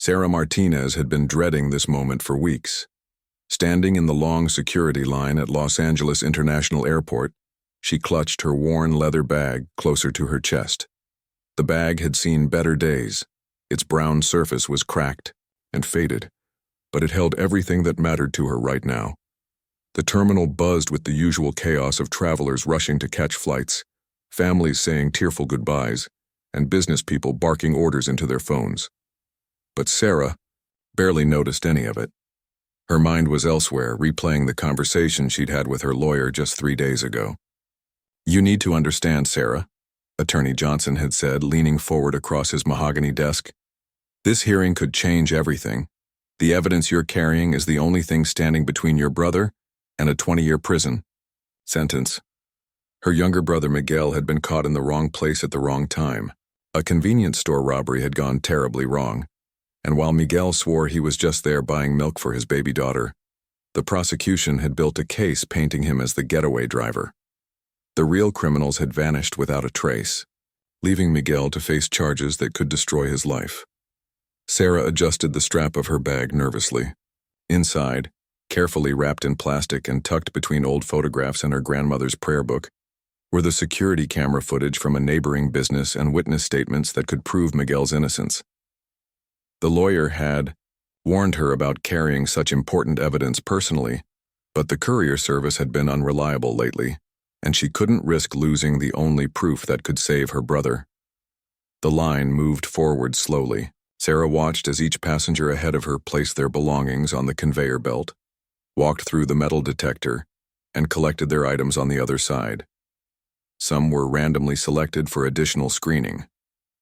Sarah Martinez had been dreading this moment for weeks. Standing in the long security line at Los Angeles International Airport, she clutched her worn leather bag closer to her chest. The bag had seen better days. Its brown surface was cracked and faded, but it held everything that mattered to her right now. The terminal buzzed with the usual chaos of travelers rushing to catch flights, families saying tearful goodbyes, and business people barking orders into their phones. But Sarah barely noticed any of it. Her mind was elsewhere, replaying the conversation she'd had with her lawyer just 3 days ago. "You need to understand, Sarah," Attorney Johnson had said, leaning forward across his mahogany desk. "This hearing could change everything. The evidence you're carrying is the only thing standing between your brother and a 20-year prison sentence." Her younger brother Miguel had been caught in the wrong place at the wrong time. A convenience store robbery had gone terribly wrong, and while Miguel swore he was just there buying milk for his baby daughter, the prosecution had built a case painting him as the getaway driver. The real criminals had vanished without a trace, leaving Miguel to face charges that could destroy his life. Sarah adjusted the strap of her bag nervously. Inside, carefully wrapped in plastic and tucked between old photographs and her grandmother's prayer book, were the security camera footage from a neighboring business and witness statements that could prove Miguel's innocence. The lawyer had warned her about carrying such important evidence personally, but the courier service had been unreliable lately, and she couldn't risk losing the only proof that could save her brother. The line moved forward slowly. Sarah watched as each passenger ahead of her placed their belongings on the conveyor belt, walked through the metal detector, and collected their items on the other side. Some were randomly selected for additional screening.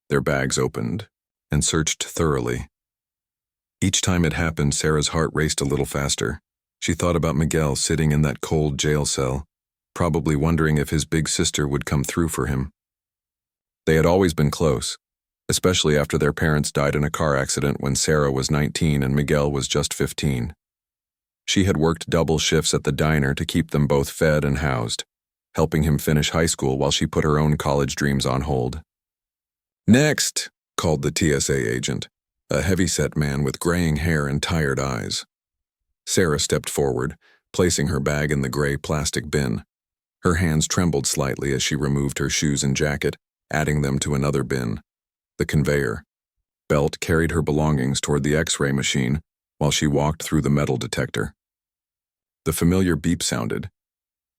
Their bags opened and searched thoroughly. Each time it happened, Sarah's heart raced a little faster. She thought about Miguel sitting in that cold jail cell, probably wondering if his big sister would come through for him. They had always been close, especially after their parents died in a car accident when Sarah was 19 and Miguel was just 15. She had worked double shifts at the diner to keep them both fed and housed, helping him finish high school while she put her own college dreams on hold. "Next," called the TSA agent, a heavy-set man with graying hair and tired eyes. Sarah stepped forward, placing her bag in the gray plastic bin. Her hands trembled slightly as she removed her shoes and jacket, adding them to another bin. The conveyor belt carried her belongings toward the X-ray machine while she walked through the metal detector. The familiar beep sounded,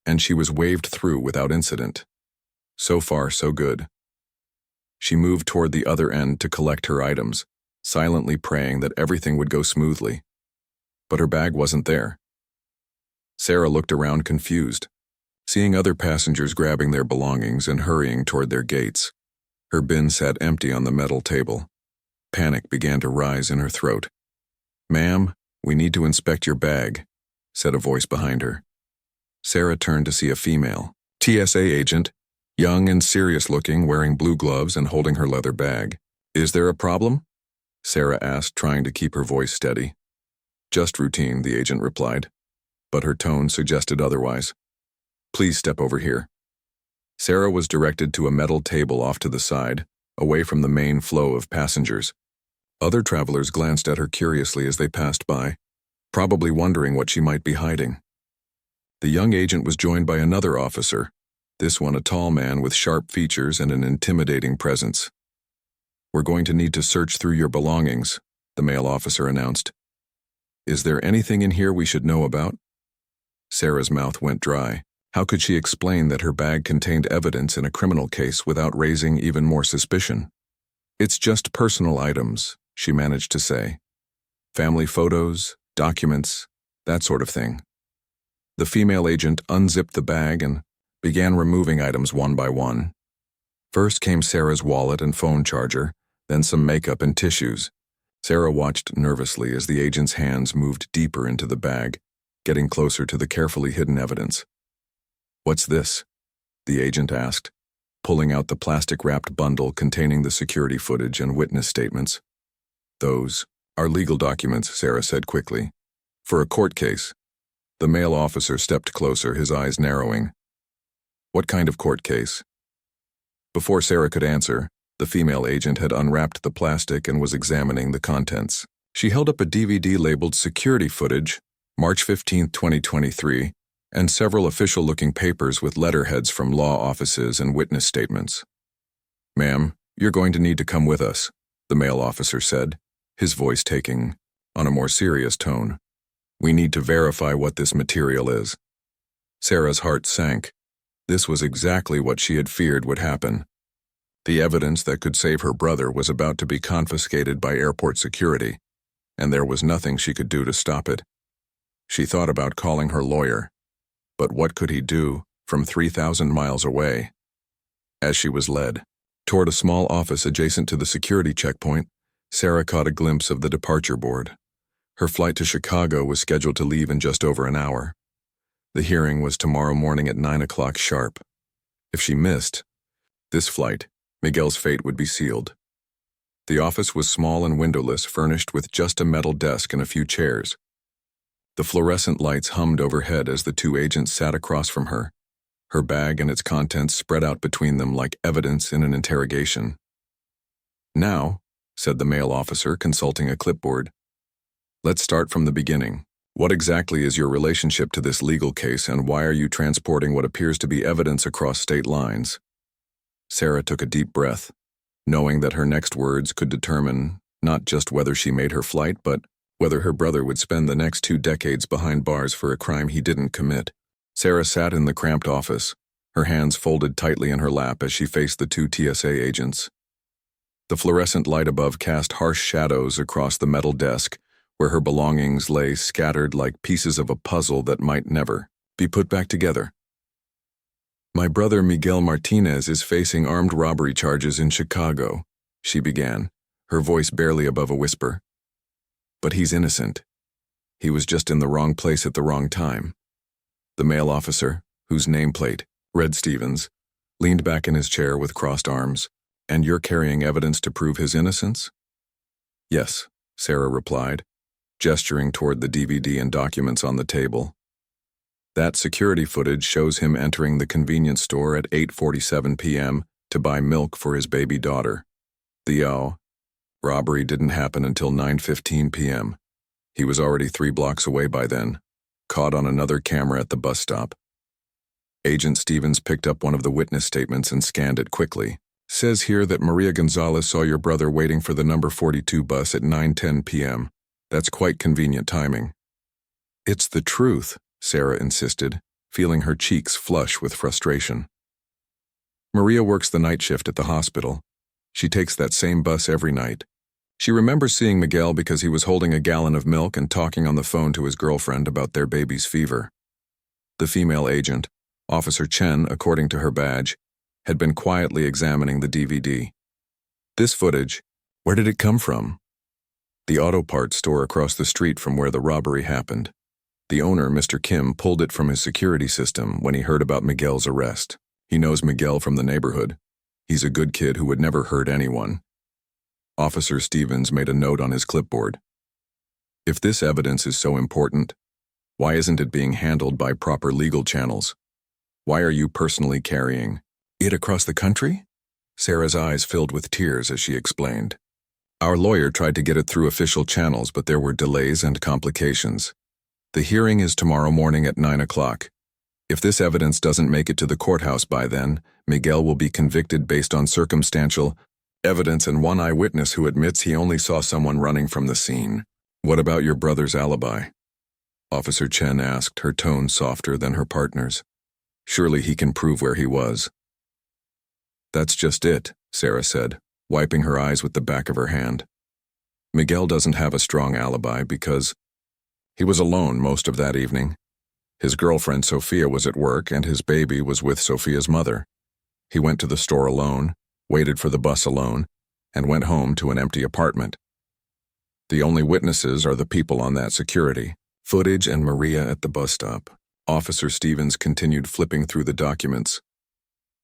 and she was waved through without incident. So far, so good. She moved toward the other end to collect her items, silently praying that everything would go smoothly. But her bag wasn't there. Sarah looked around confused, seeing other passengers grabbing their belongings and hurrying toward their gates. Her bin sat empty on the metal table. Panic began to rise in her throat. "Ma'am, we need to inspect your bag," said a voice behind her. Sarah turned to see a female TSA agent, young and serious-looking, wearing blue gloves and holding her leather bag. "Is there a problem?" Sarah asked, trying to keep her voice steady. "Just routine," the agent replied, but her tone suggested otherwise. "Please step over here." Sarah was directed to a metal table off to the side, away from the main flow of passengers. Other travelers glanced at her curiously as they passed by, probably wondering what she might be hiding. The young agent was joined by another officer, this one a tall man with sharp features and an intimidating presence. "We're going to need to search through your belongings," the male officer announced. "Is there anything in here we should know about?" Sarah's mouth went dry. How could she explain that her bag contained evidence in a criminal case without raising even more suspicion? "It's just personal items," she managed to say. "Family photos, documents, that sort of thing." The female agent unzipped the bag and began removing items one by one. First came Sarah's wallet and phone charger, then some makeup and tissues. Sarah watched nervously as the agent's hands moved deeper into the bag, getting closer to the carefully hidden evidence. "What's this?" the agent asked, pulling out the plastic-wrapped bundle containing the security footage and witness statements. "Those are legal documents," Sarah said quickly. "For a court case." The male officer stepped closer, his eyes narrowing. "What kind of court case?" Before Sarah could answer, the female agent had unwrapped the plastic and was examining the contents. She held up a DVD labeled Security Footage, March 15, 2023, and several official-looking papers with letterheads from law offices and witness statements. "Ma'am, you're going to need to come with us," the male officer said, his voice taking on a more serious tone. "We need to verify what this material is." Sarah's heart sank. This was exactly what she had feared would happen. The evidence that could save her brother was about to be confiscated by airport security, and there was nothing she could do to stop it. She thought about calling her lawyer, but what could he do from 3,000 miles away? As she was led toward a small office adjacent to the security checkpoint, Sarah caught a glimpse of the departure board. Her flight to Chicago was scheduled to leave in just over an hour. The hearing was tomorrow morning at 9 o'clock sharp. If she missed this flight, Miguel's fate would be sealed. The office was small and windowless, furnished with just a metal desk and a few chairs. The fluorescent lights hummed overhead as the two agents sat across from her, her bag and its contents spread out between them like evidence in an interrogation. "Now," said the male officer, consulting a clipboard, "let's start from the beginning. What exactly is your relationship to this legal case, and why are you transporting what appears to be evidence across state lines?" Sarah took a deep breath, knowing that her next words could determine not just whether she made her flight, but whether her brother would spend the next 2 decades behind bars for a crime he didn't commit. Sarah sat in the cramped office, her hands folded tightly in her lap as she faced the 2 TSA agents. The fluorescent light above cast harsh shadows across the metal desk, where her belongings lay scattered like pieces of a puzzle that might never be put back together. "My brother Miguel Martinez is facing armed robbery charges in Chicago," she began, her voice barely above a whisper. "But he's innocent. He was just in the wrong place at the wrong time." The male officer, whose nameplate, Red Stevens, leaned back in his chair with crossed arms. "And you're carrying evidence to prove his innocence?" "Yes," Sarah replied, gesturing toward the DVD and documents on the table. "That security footage shows him entering the convenience store at 8:47 p.m. to buy milk for his baby daughter. The robbery didn't happen until 9:15 p.m. He was already 3 blocks away by then, caught on another camera at the bus stop." Agent Stevens picked up one of the witness statements and scanned it quickly. "Says here that Maria Gonzalez saw your brother waiting for the number 42 bus at 9:10 p.m. That's quite convenient timing." "It's the truth," Sarah insisted, feeling her cheeks flush with frustration. "Maria works the night shift at the hospital. She takes that same bus every night. She remembers seeing Miguel because he was holding a gallon of milk and talking on the phone to his girlfriend about their baby's fever." The female agent, Officer Chen, according to her badge, had been quietly examining the DVD. "This footage, where did it come from?" "The auto parts store across the street from where the robbery happened. The owner, Mr. Kim, pulled it from his security system when he heard about Miguel's arrest. He knows Miguel from the neighborhood. He's a good kid who would never hurt anyone." Officer Stevens made a note on his clipboard. "If this evidence is so important, why isn't it being handled by proper legal channels? Why are you personally carrying it across the country?" Sarah's eyes filled with tears as she explained. "Our lawyer tried to get it through official channels, but there were delays and complications. The hearing is tomorrow morning at 9 o'clock. If this evidence doesn't make it to the courthouse by then, Miguel will be convicted based on circumstantial evidence and one eyewitness who admits he only saw someone running from the scene." "What about your brother's alibi?" Officer Chen asked, her tone softer than her partner's. "Surely he can prove where he was." "That's just it," Sarah said, wiping her eyes with the back of her hand. "Miguel doesn't have a strong alibi because he was alone most of that evening. His girlfriend Sophia was at work and his baby was with Sophia's mother. He went to the store alone, waited for the bus alone, and went home to an empty apartment. The only witnesses are the people on that security footage and Maria at the bus stop." Officer Stevens continued flipping through the documents.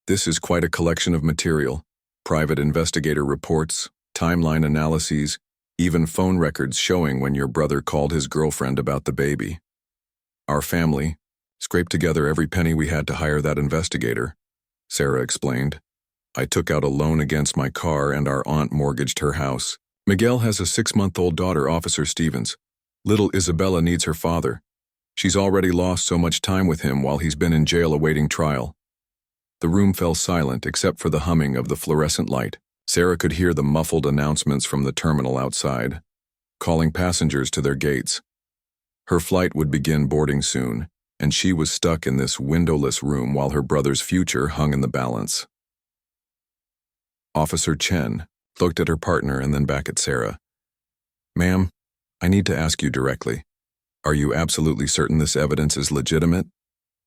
"This is quite a collection of material. Private investigator reports, timeline analyses, even phone records showing when your brother called his girlfriend about the baby. Our family scraped together every penny we had to hire that investigator," Sarah explained. "I took out a loan against my car and our aunt mortgaged her house. Miguel has a 6-month-old daughter, Officer Stevens. Little Isabella needs her father. She's already lost so much time with him while he's been in jail awaiting trial. The room fell silent except for the humming of the fluorescent light. Sarah could hear the muffled announcements from the terminal outside, calling passengers to their gates. Her flight would begin boarding soon, and she was stuck in this windowless room while her brother's future hung in the balance. Officer Chen looked at her partner and then back at Sarah. "Ma'am, I need to ask you directly. Are you absolutely certain this evidence is legitimate?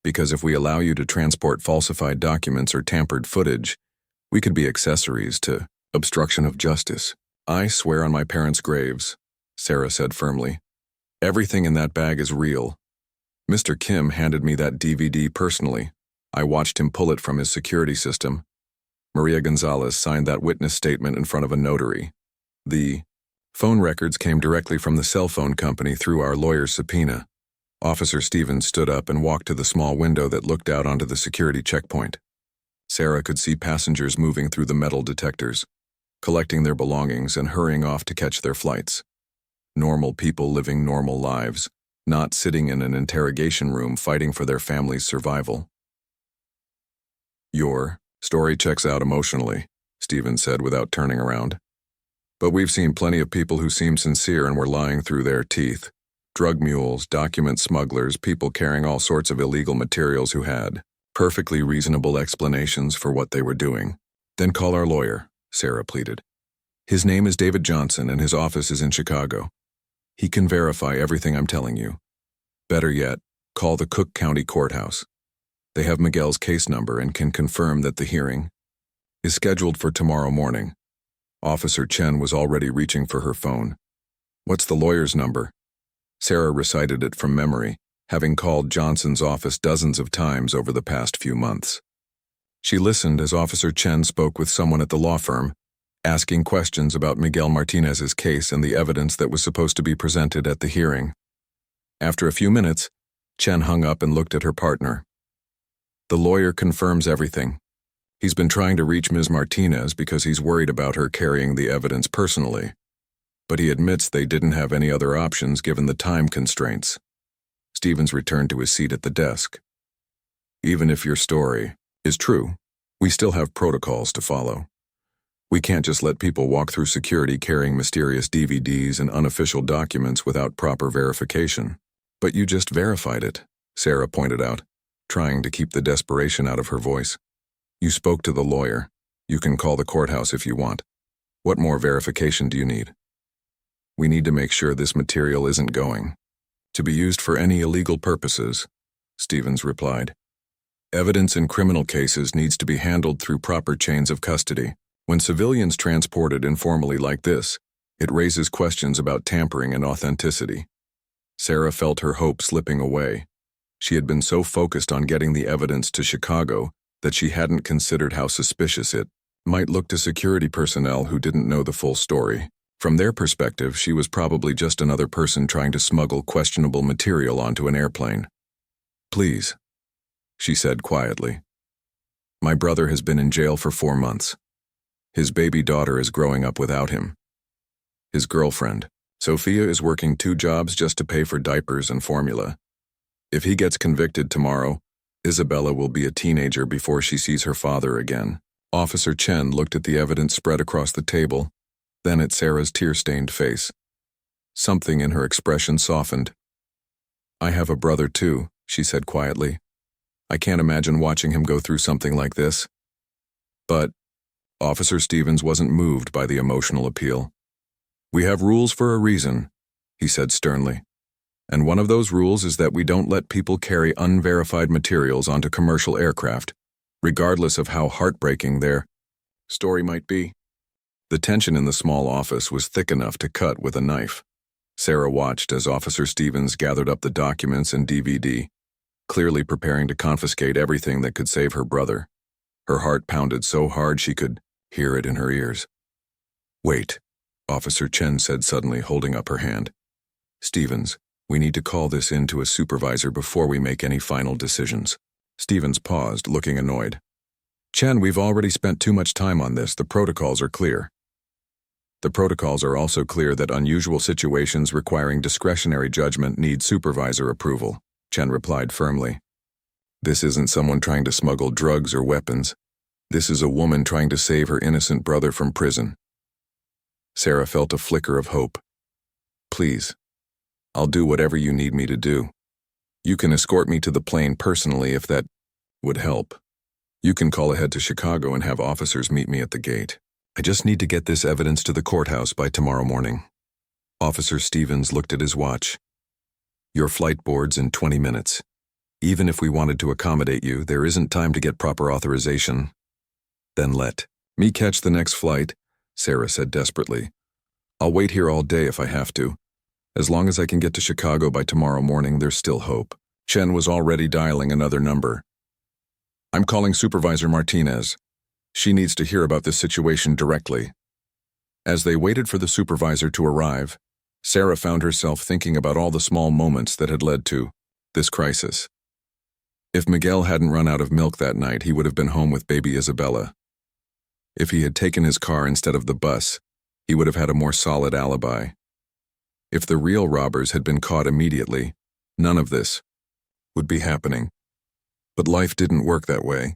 Because if we allow you to transport falsified documents or tampered footage, we could be accessories to obstruction of justice." "I swear on my parents' graves," Sarah said firmly. "Everything in that bag is real. Mr. Kim handed me that DVD personally. I watched him pull it from his security system. Maria Gonzalez signed that witness statement in front of a notary. The phone records came directly from the cell phone company through our lawyer's subpoena." Officer Stevens stood up and walked to the small window that looked out onto the security checkpoint. Sarah could see passengers moving through the metal detectors, collecting their belongings and hurrying off to catch their flights. Normal people living normal lives, not sitting in an interrogation room fighting for their family's survival. "Your story checks out emotionally," Stevens said without turning around. "But we've seen plenty of people who seem sincere and were lying through their teeth. Drug mules, document smugglers, people carrying all sorts of illegal materials who had perfectly reasonable explanations for what they were doing." "Then call our lawyer," Sarah pleaded. "His name is David Johnson and his office is in Chicago. He can verify everything I'm telling you. Better yet, call the Cook County Courthouse. They have Miguel's case number and can confirm that the hearing is scheduled for tomorrow morning." Officer Chen was already reaching for her phone. "What's the lawyer's number?" Sarah recited it from memory, having called Johnson's office dozens of times over the past few months. She listened as Officer Chen spoke with someone at the law firm, asking questions about Miguel Martinez's case and the evidence that was supposed to be presented at the hearing. After a few minutes, Chen hung up and looked at her partner. "The lawyer confirms everything. He's been trying to reach Ms. Martinez because he's worried about her carrying the evidence personally. But he admits they didn't have any other options given the time constraints." Stevens returned to his seat at the desk. "Even if your story is true, we still have protocols to follow. We can't just let people walk through security carrying mysterious DVDs and unofficial documents without proper verification." "But you just verified it," Sarah pointed out, trying to keep the desperation out of her voice. "You spoke to the lawyer. You can call the courthouse if you want. What more verification do you need?" "We need to make sure this material isn't going to be used for any illegal purposes," Stevens replied. "Evidence in criminal cases needs to be handled through proper chains of custody. When civilians transported informally like this, it raises questions about tampering and authenticity." Sarah felt her hope slipping away. She had been so focused on getting the evidence to Chicago that she hadn't considered how suspicious it might look to security personnel who didn't know the full story. From their perspective, she was probably just another person trying to smuggle questionable material onto an airplane. "Please," she said quietly. "My brother has been in jail for 4 months. His baby daughter is growing up without him. His girlfriend, Sophia, is working 2 jobs just to pay for diapers and formula. If he gets convicted tomorrow, Isabella will be a teenager before she sees her father again." Officer Chen looked at the evidence spread across the table, then at Sarah's tear-stained face. Something in her expression softened. "I have a brother too," she said quietly. "I can't imagine watching him go through something like this." But Officer Stevens wasn't moved by the emotional appeal. "We have rules for a reason," he said sternly. "And one of those rules is that we don't let people carry unverified materials onto commercial aircraft, regardless of how heartbreaking their story might be." The tension in the small office was thick enough to cut with a knife. Sarah watched as Officer Stevens gathered up the documents and DVD, clearly preparing to confiscate everything that could save her brother. Her heart pounded so hard she could hear it in her ears. "Wait," Officer Chen said suddenly, holding up her hand. "Stevens, we need to call this in to a supervisor before we make any final decisions." Stevens paused, looking annoyed. "Chen, we've already spent too much time on this. The protocols are clear." The protocols are also clear that unusual situations requiring discretionary judgment need supervisor approval, Chen replied firmly. This isn't someone trying to smuggle drugs or weapons. This is a woman trying to save her innocent brother from prison. Sarah felt a flicker of hope. Please, I'll do whatever you need me to do. You can escort me to the plane personally if that would help. You can call ahead to Chicago and have officers meet me at the gate. I just need to get this evidence to the courthouse by tomorrow morning. Officer Stevens looked at his watch. Your flight boards in 20 minutes. Even if we wanted to accommodate you, there isn't time to get proper authorization. Then let me catch the next flight, Sarah said desperately. I'll wait here all day if I have to. As long as I can get to Chicago by tomorrow morning, there's still hope. Chen was already dialing another number. I'm calling Supervisor Martinez. She needs to hear about this situation directly. As they waited for the supervisor to arrive, Sarah found herself thinking about all the small moments that had led to this crisis. If Miguel hadn't run out of milk that night, he would have been home with baby Isabella. If he had taken his car instead of the bus, he would have had a more solid alibi. If the real robbers had been caught immediately, none of this would be happening. But life didn't work that way.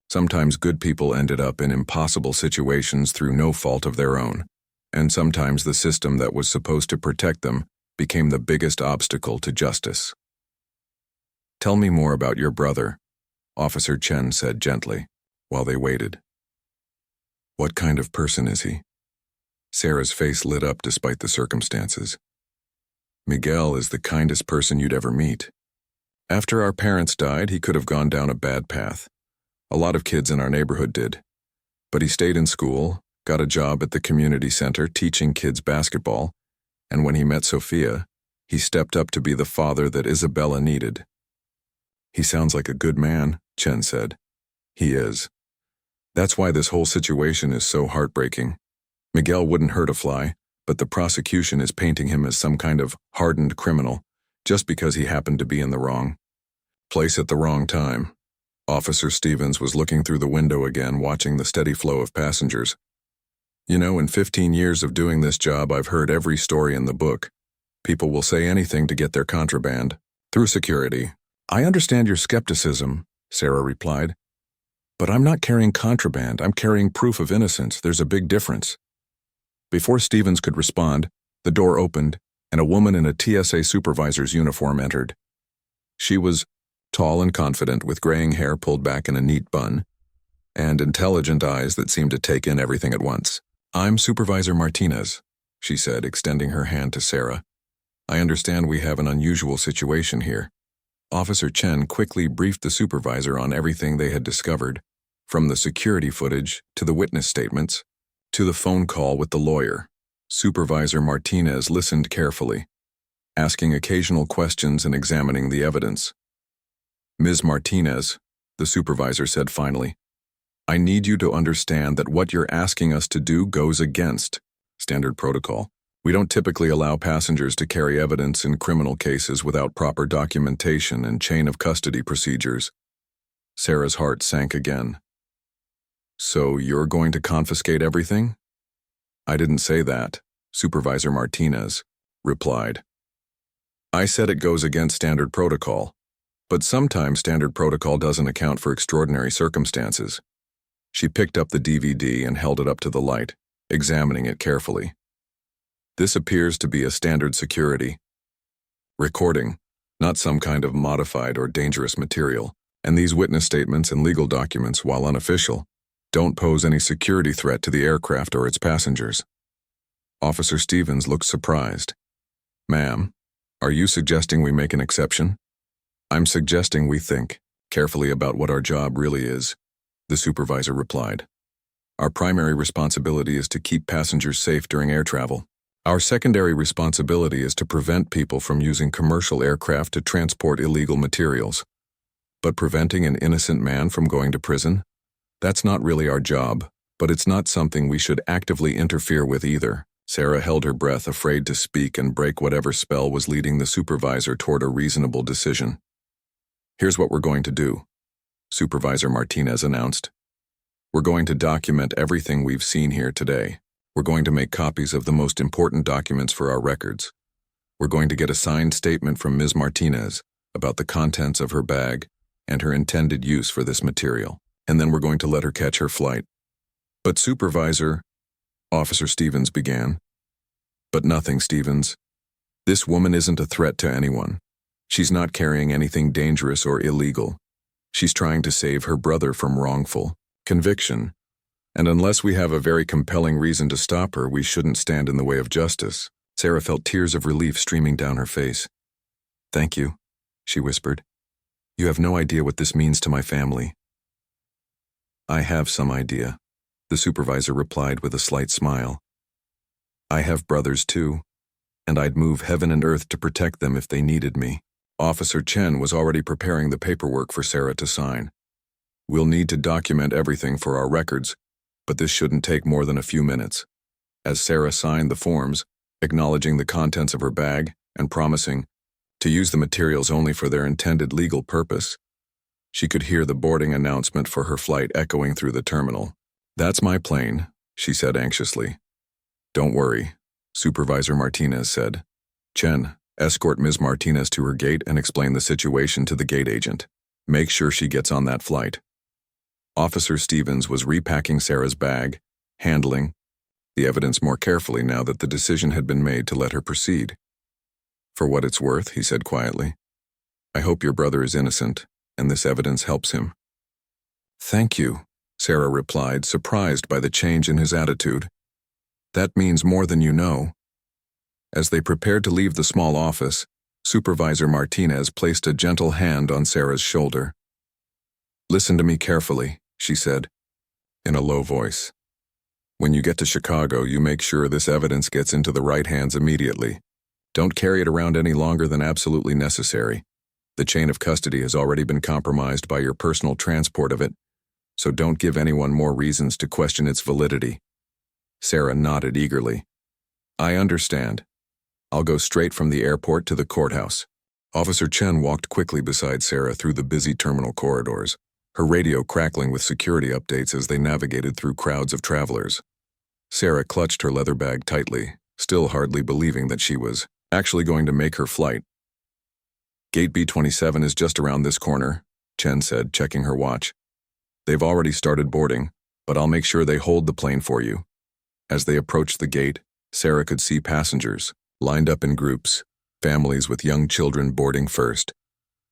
Sometimes good people ended up in impossible situations through no fault of their own, and sometimes the system that was supposed to protect them became the biggest obstacle to justice. Tell me more about your brother, Officer Chen said gently, while they waited. What kind of person is he? Sarah's face lit up despite the circumstances. Miguel is the kindest person you'd ever meet. After our parents died, he could have gone down a bad path. A lot of kids in our neighborhood did. But he stayed in school, got a job at the community center teaching kids basketball, and when he met Sophia, he stepped up to be the father that Isabella needed. He sounds like a good man, Chen said. He is. That's why this whole situation is so heartbreaking. Miguel wouldn't hurt a fly, but the prosecution is painting him as some kind of hardened criminal, just because he happened to be in the wrong place at the wrong time. Officer Stevens was looking through the window again, watching the steady flow of passengers. You know, in 15 years of doing this job, I've heard every story in the book. People will say anything to get their contraband. Through security. I understand your skepticism, Sarah replied. But I'm not carrying contraband, I'm carrying proof of innocence. There's a big difference. Before Stevens could respond, the door opened, and a woman in a TSA supervisor's uniform entered. She was tall and confident, with graying hair pulled back in a neat bun, and intelligent eyes that seemed to take in everything at once. I'm Supervisor Martinez, she said, extending her hand to Sarah. I understand we have an unusual situation here. Officer Chen quickly briefed the supervisor on everything they had discovered, from the security footage to the witness statements, to the phone call with the lawyer. Supervisor Martinez listened carefully, asking occasional questions and examining the evidence. Ms. Martinez, the supervisor said finally, I need you to understand that what you're asking us to do goes against standard protocol. We don't typically allow passengers to carry evidence in criminal cases without proper documentation and chain of custody procedures. Sarah's heart sank again. So you're going to confiscate everything? I didn't say that, Supervisor Martinez replied. I said it goes against standard protocol, but sometimes standard protocol doesn't account for extraordinary circumstances. She picked up the DVD and held it up to the light, examining it carefully. This appears to be a standard security recording, not some kind of modified or dangerous material, and these witness statements and legal documents, while unofficial, don't pose any security threat to the aircraft or its passengers. Officer Stevens looked surprised. Ma'am, are you suggesting we make an exception? I'm suggesting we think carefully about what our job really is, the supervisor replied. Our primary responsibility is to keep passengers safe during air travel. Our secondary responsibility is to prevent people from using commercial aircraft to transport illegal materials. But preventing an innocent man from going to prison? That's not really our job, but it's not something we should actively interfere with either. Sarah held her breath, afraid to speak and break whatever spell was leading the supervisor toward a reasonable decision. Here's what we're going to do, Supervisor Martinez announced. We're going to document everything we've seen here today. We're going to make copies of the most important documents for our records. We're going to get a signed statement from Ms. Martinez about the contents of her bag and her intended use for this material, and then we're going to let her catch her flight. But Supervisor, Officer Stevens began. But nothing, Stevens. This woman isn't a threat to anyone. She's not carrying anything dangerous or illegal. She's trying to save her brother from wrongful conviction. And unless we have a very compelling reason to stop her, we shouldn't stand in the way of justice. Sarah felt tears of relief streaming down her face. Thank you, she whispered. You have no idea what this means to my family. I have some idea, the supervisor replied with a slight smile. I have brothers too, and I'd move heaven and earth to protect them if they needed me. Officer Chen was already preparing the paperwork for Sarah to sign. We'll need to document everything for our records, but this shouldn't take more than a few minutes. As Sarah signed the forms, acknowledging the contents of her bag and promising to use the materials only for their intended legal purpose, she could hear the boarding announcement for her flight echoing through the terminal. That's my plane, she said anxiously. Don't worry, Supervisor Martinez said. Chen, escort Ms. Martinez to her gate and explain the situation to the gate agent. Make sure she gets on that flight. Officer Stevens was repacking Sarah's bag, handling the evidence more carefully now that the decision had been made to let her proceed. For what it's worth, he said quietly, I hope your brother is innocent, and this evidence helps him. Thank you, Sarah replied, surprised by the change in his attitude. That means more than you know. As they prepared to leave the small office, Supervisor Martinez placed a gentle hand on Sarah's shoulder. Listen to me carefully, she said, in a low voice. When you get to Chicago, you make sure this evidence gets into the right hands immediately. Don't carry it around any longer than absolutely necessary. The chain of custody has already been compromised by your personal transport of it, so don't give anyone more reasons to question its validity. Sarah nodded eagerly. I understand. I'll go straight from the airport to the courthouse. Officer Chen walked quickly beside Sarah through the busy terminal corridors, her radio crackling with security updates as they navigated through crowds of travelers. Sarah clutched her leather bag tightly, still hardly believing that she was actually going to make her flight. Gate B27 is just around this corner, Chen said, checking her watch. They've already started boarding, but I'll make sure they hold the plane for you. As they approached the gate, Sarah could see passengers, lined up in groups, families with young children boarding first,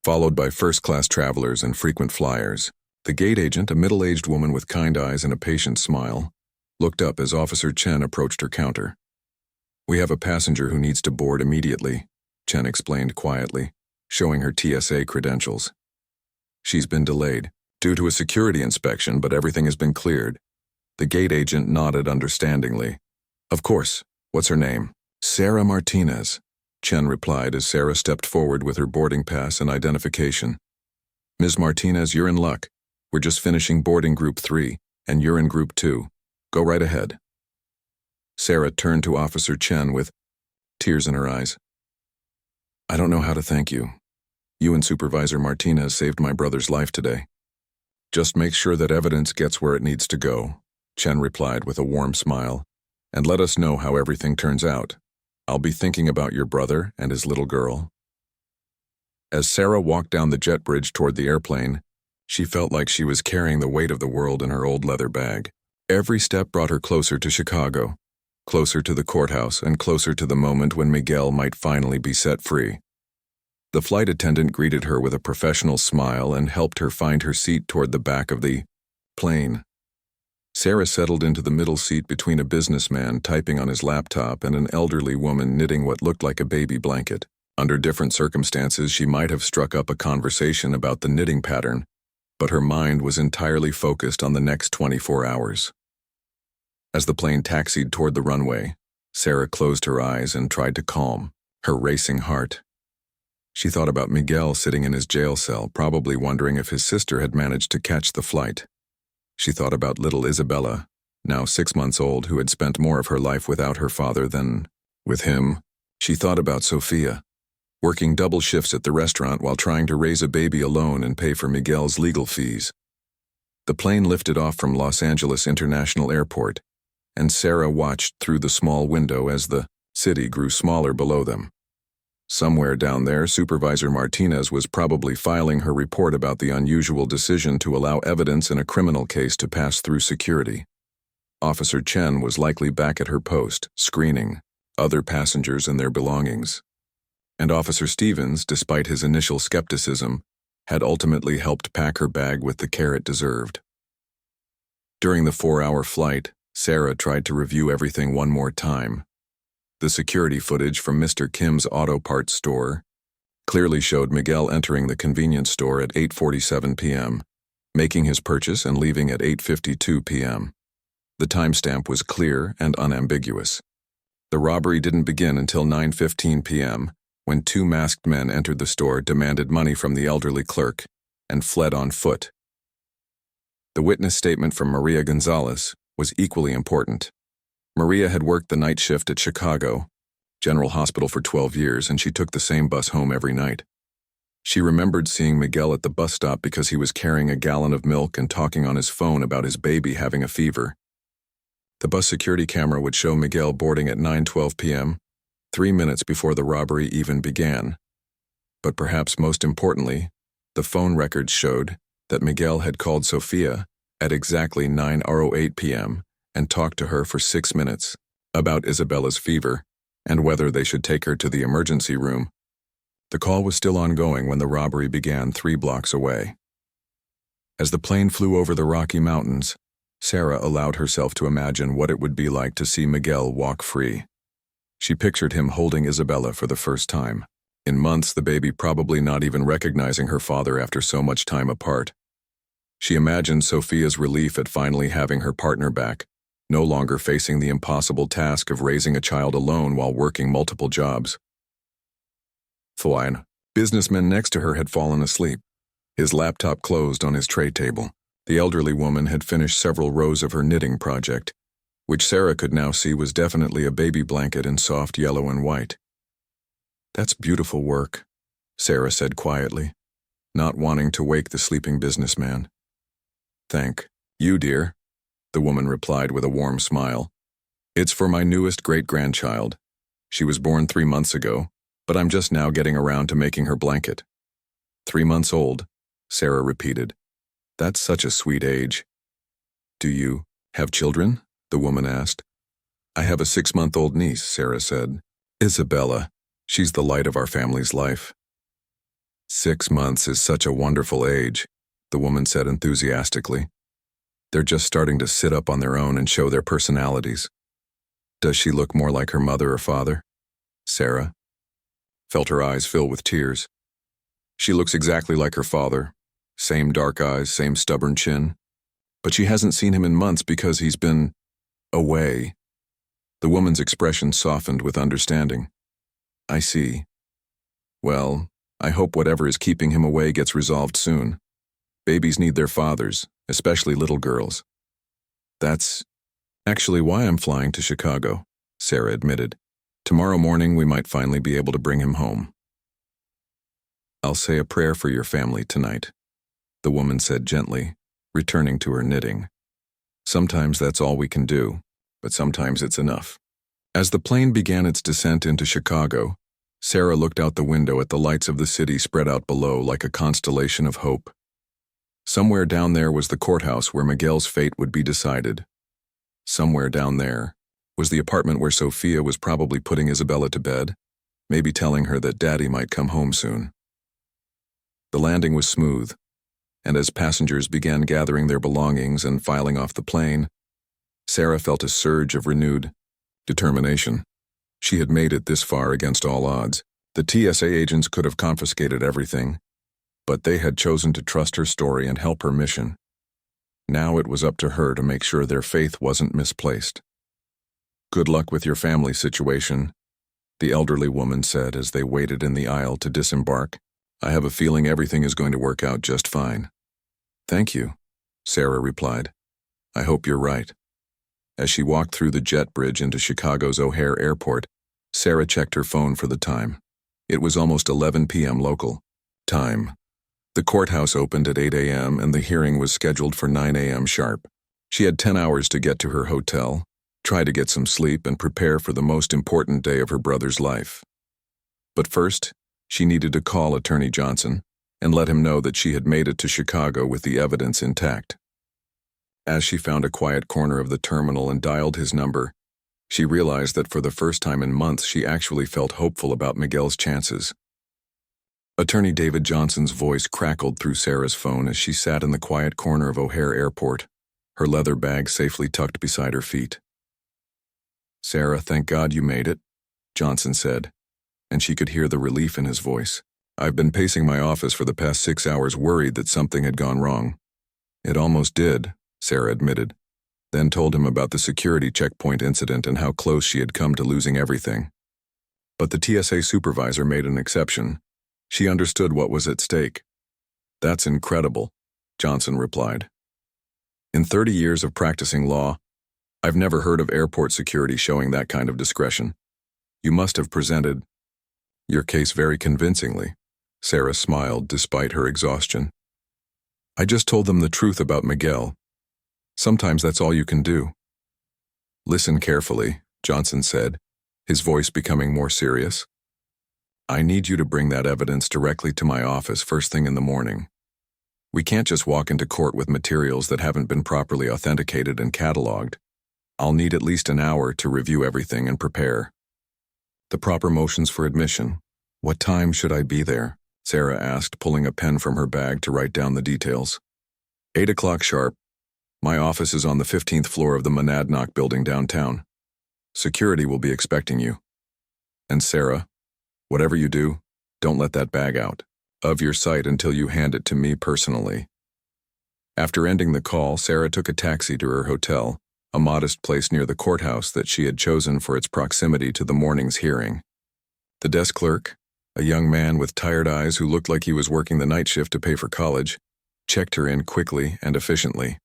followed by first-class travelers and frequent flyers. The gate agent, a middle-aged woman with kind eyes and a patient smile, looked up as Officer Chen approached her counter. We have a passenger who needs to board immediately, Chen explained quietly, showing her TSA credentials. She's been delayed due to a security inspection, but everything has been cleared. The gate agent nodded understandingly. Of course. What's her name? Sarah Martinez, Chen replied as Sarah stepped forward with her boarding pass and identification. Ms. Martinez, you're in luck. We're just finishing boarding Group 3, and you're in Group 2. Go right ahead. Sarah turned to Officer Chen with tears in her eyes. I don't know how to thank you. You and Supervisor Martinez saved my brother's life today. Just make sure that evidence gets where it needs to go, Chen replied with a warm smile, and let us know how everything turns out. I'll be thinking about your brother and his little girl. As Sarah walked down the jet bridge toward the airplane, she felt like she was carrying the weight of the world in her old leather bag. Every step brought her closer to Chicago, closer to the courthouse, and closer to the moment when Miguel might finally be set free. The flight attendant greeted her with a professional smile and helped her find her seat toward the back of the plane. Sarah settled into the middle seat between a businessman typing on his laptop and an elderly woman knitting what looked like a baby blanket. Under different circumstances, she might have struck up a conversation about the knitting pattern, but her mind was entirely focused on the next 24 hours. As the plane taxied toward the runway, Sarah closed her eyes and tried to calm her racing heart. She thought about Miguel sitting in his jail cell, probably wondering if his sister had managed to catch the flight. She thought about little Isabella, now 6 months old, who had spent more of her life without her father than with him. She thought about Sophia, working double shifts at the restaurant while trying to raise a baby alone and pay for Miguel's legal fees. The plane lifted off from Los Angeles International Airport, and Sarah watched through the small window as the city grew smaller below them. Somewhere down there, Supervisor Martinez was probably filing her report about the unusual decision to allow evidence in a criminal case to pass through security. Officer Chen was likely back at her post, screening other passengers and their belongings. And Officer Stevens, despite his initial skepticism, had ultimately helped pack her bag with the care it deserved. During the 4-hour flight, Sarah tried to review everything one more time. The security footage from Mr. Kim's auto parts store clearly showed Miguel entering the convenience store at 8:47 p.m., making his purchase and leaving at 8:52 p.m. The timestamp was clear and unambiguous. The robbery didn't begin until 9:15 p.m., when 2 masked men entered the store, demanded money from the elderly clerk, and fled on foot. The witness statement from Maria Gonzalez was equally important. Maria had worked the night shift at Chicago General Hospital for 12 years, and she took the same bus home every night. She remembered seeing Miguel at the bus stop because he was carrying a gallon of milk and talking on his phone about his baby having a fever. The bus security camera would show Miguel boarding at 9:12 p.m., 3 minutes before the robbery even began. But perhaps most importantly, the phone records showed that Miguel had called Sofia at exactly 9:08 p.m. and talked to her for 6 minutes about Isabella's fever and whether they should take her to the emergency room. The call was still ongoing when the robbery began 3 blocks away. As the plane flew over the Rocky Mountains, Sarah allowed herself to imagine what it would be like to see Miguel walk free. She pictured him holding Isabella for the first time. In months, the baby probably not even recognizing her father after so much time apart. She imagined Sofia's relief at finally having her partner back, no longer facing the impossible task of raising a child alone while working multiple jobs. Fine. Businessman next to her had fallen asleep. His laptop closed on his tray table. The elderly woman had finished several rows of her knitting project, which Sarah could now see was definitely a baby blanket in soft yellow and white. "That's beautiful work," Sarah said quietly, not wanting to wake the sleeping businessman. "Thank you, dear," the woman replied with a warm smile. "It's for my newest great-grandchild. She was born 3 months ago, but I'm just now getting around to making her blanket." 3 months old, Sarah repeated. "That's such a sweet age." "Do you have children?" the woman asked. "I have a 6-month-old niece," Sarah said. "Isabella. She's the light of our family's life." 6 months is such a wonderful age, the woman said enthusiastically. "They're just starting to sit up on their own and show their personalities." "Does she look more like her mother or father?" Sarah felt her eyes fill with tears. "She looks exactly like her father. Same dark eyes, same stubborn chin. But she hasn't seen him in months because he's been away." The woman's expression softened with understanding. "I see. Well, I hope whatever is keeping him away gets resolved soon. Babies need their fathers, especially little girls." "That's actually why I'm flying to Chicago," Sarah admitted. "Tomorrow morning we might finally be able to bring him home." "I'll say a prayer for your family tonight," the woman said gently, returning to her knitting. "Sometimes that's all we can do, but sometimes it's enough." As the plane began its descent into Chicago, Sarah looked out the window at the lights of the city spread out below like a constellation of hope. Somewhere down there was the courthouse where Miguel's fate would be decided. Somewhere down there was the apartment where Sofia was probably putting Isabella to bed, maybe telling her that Daddy might come home soon. The landing was smooth, and as passengers began gathering their belongings and filing off the plane, Sarah felt a surge of renewed determination. She had made it this far against all odds. The TSA agents could have confiscated everything, but they had chosen to trust her story and help her mission. Now it was up to her to make sure their faith wasn't misplaced. "Good luck with your family situation," the elderly woman said as they waited in the aisle to disembark. "I have a feeling everything is going to work out just fine." "Thank you," Sarah replied. "I hope you're right." As she walked through the jet bridge into Chicago's O'Hare Airport, Sarah checked her phone for the time. It was almost 11 p.m. local time. The courthouse opened at 8 a.m. and the hearing was scheduled for 9 a.m. sharp. She had 10 hours to get to her hotel, try to get some sleep, and prepare for the most important day of her brother's life. But first, she needed to call Attorney Johnson and let him know that she had made it to Chicago with the evidence intact. As she found a quiet corner of the terminal and dialed his number, she realized that for the first time in months she actually felt hopeful about Miguel's chances. Attorney David Johnson's voice crackled through Sarah's phone as she sat in the quiet corner of O'Hare Airport, her leather bag safely tucked beside her feet. "Sarah, thank God you made it," Johnson said, and she could hear the relief in his voice. "I've been pacing my office for the past 6 hours worried that something had gone wrong." "It almost did," Sarah admitted, then told him about the security checkpoint incident and how close she had come to losing everything. But the TSA supervisor made an exception. She understood what was at stake. "That's incredible," Johnson replied. "In 30 years of practicing law, I've never heard of airport security showing that kind of discretion. You must have presented your case very convincingly." Sarah smiled despite her exhaustion. "I just told them the truth about Miguel. Sometimes that's all you can do." "Listen carefully," Johnson said, his voice becoming more serious. "I need you to bring that evidence directly to my office first thing in the morning. We can't just walk into court with materials that haven't been properly authenticated and cataloged. I'll need at least an hour to review everything and prepare the proper motions for admission." "What time should I be there?" Sarah asked, pulling a pen from her bag to write down the details. 8 o'clock sharp. My office is on the 15th floor of the Monadnock building downtown. Security will be expecting you. And Sarah, whatever you do, don't let that bag out of your sight until you hand it to me personally." After ending the call, Sarah took a taxi to her hotel, a modest place near the courthouse that she had chosen for its proximity to the morning's hearing. The desk clerk, a young man with tired eyes who looked like he was working the night shift to pay for college, checked her in quickly and efficiently.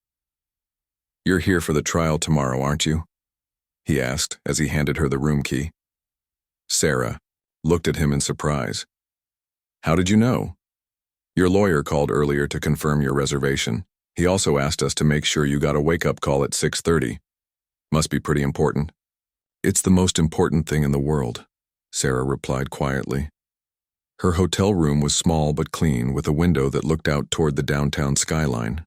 "You're here for the trial tomorrow, aren't you?" he asked as he handed her the room key. Sarah looked at him in surprise. "How did you know?" "Your lawyer called earlier to confirm your reservation. He also asked us to make sure you got a wake-up call at 6:30. Must be pretty important." "It's the most important thing in the world," Sarah replied quietly. Her hotel room was small but clean, with a window that looked out toward the downtown skyline.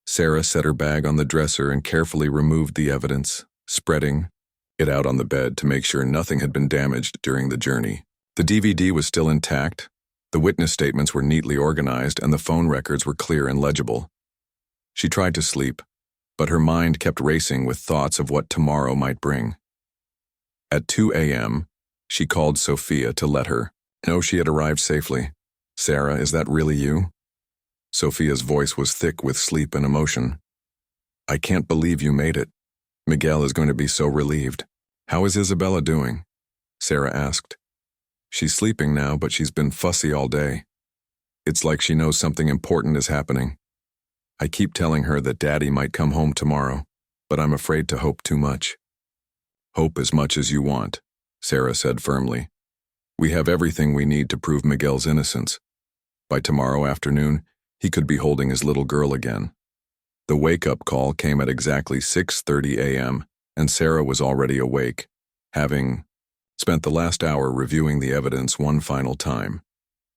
Sarah set her bag on the dresser and carefully removed the evidence, spreading it out on the bed to make sure nothing had been damaged during the journey. The DVD was still intact, the witness statements were neatly organized, and the phone records were clear and legible. She tried to sleep, but her mind kept racing with thoughts of what tomorrow might bring. At 2 a.m., she called Sophia to let her know she had arrived safely. "Sarah, is that really you?" Sophia's voice was thick with sleep and emotion. "I can't believe you made it. Miguel is going to be so relieved." "How is Isabella doing?" Sarah asked. "She's sleeping now, but she's been fussy all day. It's like she knows something important is happening. I keep telling her that Daddy might come home tomorrow, but I'm afraid to hope too much." "Hope as much as you want," Sarah said firmly. "We have everything we need to prove Miguel's innocence. By tomorrow afternoon, he could be holding his little girl again." The wake-up call came at exactly 6:30 a.m., and Sarah was already awake, having spent the last hour reviewing the evidence one final time.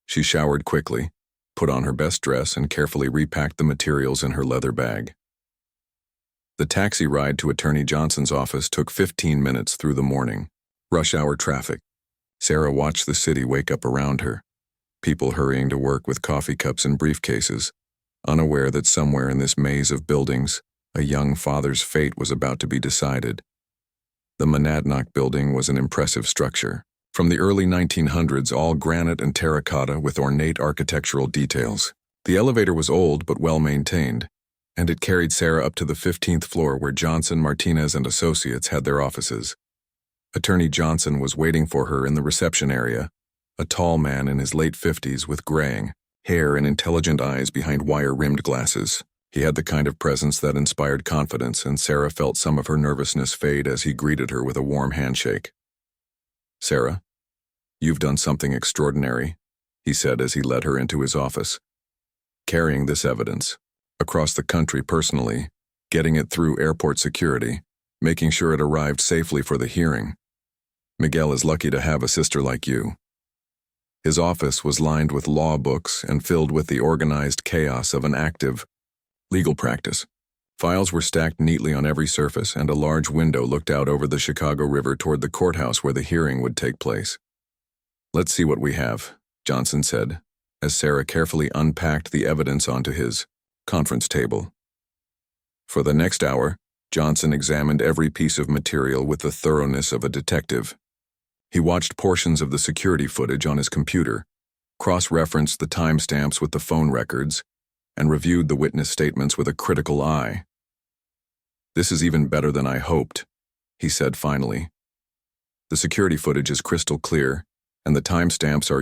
She showered quickly, put on her best dress, and carefully repacked the materials in her leather bag. The taxi ride to Attorney Johnson's office took 15 minutes through the morning. Rush hour traffic. Sarah watched the city wake up around her, people hurrying to work with coffee cups and briefcases, unaware that somewhere in this maze of buildings, a young father's fate was about to be decided. The Monadnock building was an impressive structure. From the early 1900s, all granite and terracotta with ornate architectural details. The elevator was old but well-maintained, and it carried Sarah up to the 15th floor where Johnson, Martinez, and Associates had their offices. Attorney Johnson was waiting for her in the reception area, a tall man in his late 50s with graying hair and intelligent eyes behind wire-rimmed glasses. He had the kind of presence that inspired confidence, and Sarah felt some of her nervousness fade as he greeted her with a warm handshake. "Sarah, you've done something extraordinary," he said as he led her into his office. "Carrying this evidence across the country personally, getting it through airport security, making sure it arrived safely for the hearing. Miguel is lucky to have a sister like you. His office was lined with law books and filled with the organized chaos of an active legal practice. Files were stacked neatly on every surface, and a large window looked out over the Chicago River toward the courthouse where the hearing would take place. "Let's see what we have," Johnson said, as Sarah carefully unpacked the evidence onto his conference table. For the next hour, Johnson examined every piece of material with the thoroughness of a detective. He watched portions of the security footage on his computer, cross-referenced the timestamps with the phone records, and reviewed the witness statements with a critical eye. "This is even better than I hoped," he said finally. "The security footage is crystal clear, and the timestamps are